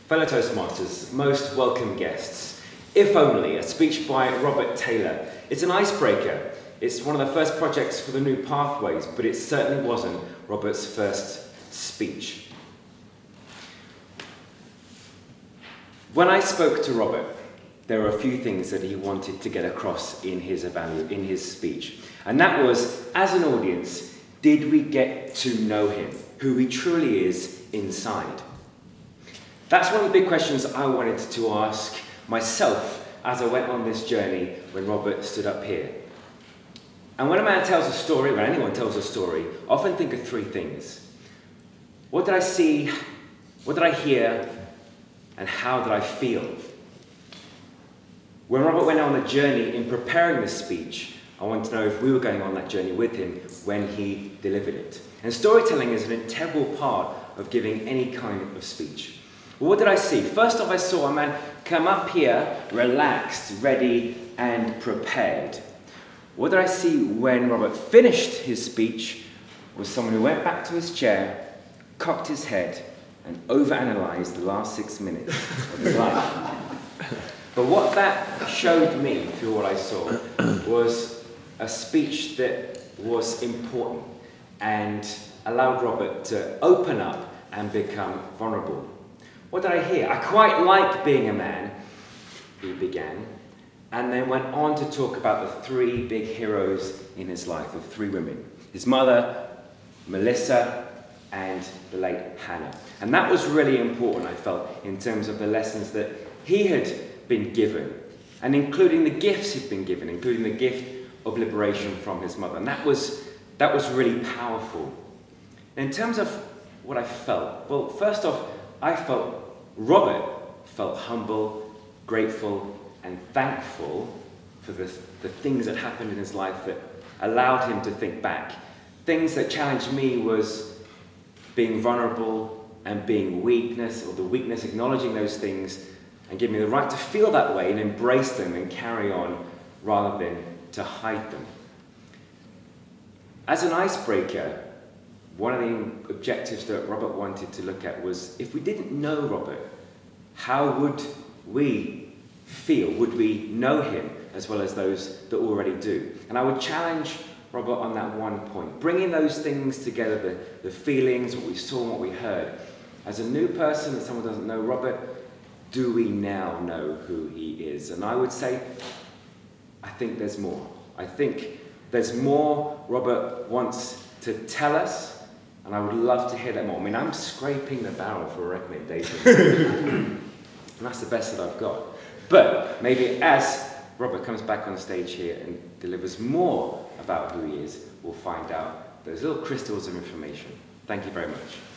Fellow Toastmasters, most welcome guests. If Only, a speech by Robert Taylor. It's an icebreaker. It's one of the first projects for the new Pathways, but it certainly wasn't Robert's first speech. When I spoke to Robert, there were a few things that he wanted to get across in his speech. And that was, as an audience, did we get to know him, who he truly is inside? That's one of the big questions I wanted to ask myself as I went on this journey when Robert stood up here. And when a man tells a story, when anyone tells a story, I often think of three things. What did I see? What did I hear? And how did I feel? When Robert went on the journey in preparing this speech, I wanted to know if we were going on that journey with him when he delivered it. And storytelling is an integral part of giving any kind of speech. Well, what did I see? First off, I saw a man come up here, relaxed, ready, and prepared. What did I see when Robert finished his speech was someone who went back to his chair, cocked his head, and overanalyzed the last 6 minutes of his life. But what that showed me, through what I saw, was a speech that was important and allowed Robert to open up and become vulnerable. What did I hear? I quite like being a man, he began, and then went on to talk about the three big heroes in his life, the three women. His mother, Melissa, and the late Hannah. And that was really important, I felt, in terms of the lessons that he had been given, and including the gifts he'd been given, including the gift of liberation from his mother. And that was really powerful. In terms of what I felt, well, first off, I felt Robert felt humble, grateful, and thankful for the things that happened in his life that allowed him to think back. Things that challenged me was being vulnerable and being weakness, or the weakness, acknowledging those things and giving me the right to feel that way and embrace them and carry on rather than to hide them. As an icebreaker, one of the objectives that Robert wanted to look at was, if we didn't know Robert, how would we feel? Would we know him as well as those that already do? And I would challenge Robert on that one point, bringing those things together, the feelings, what we saw and what we heard. As a new person, as someone who doesn't know Robert, do we now know who he is? And I would say, I think there's more. I think there's more Robert wants to tell us, and I would love to hear that more. I mean, I'm scraping the barrel for a recommendation. And that's the best that I've got. But maybe as Robert comes back on stage here and delivers more about who he is, we'll find out those little crystals of information. Thank you very much.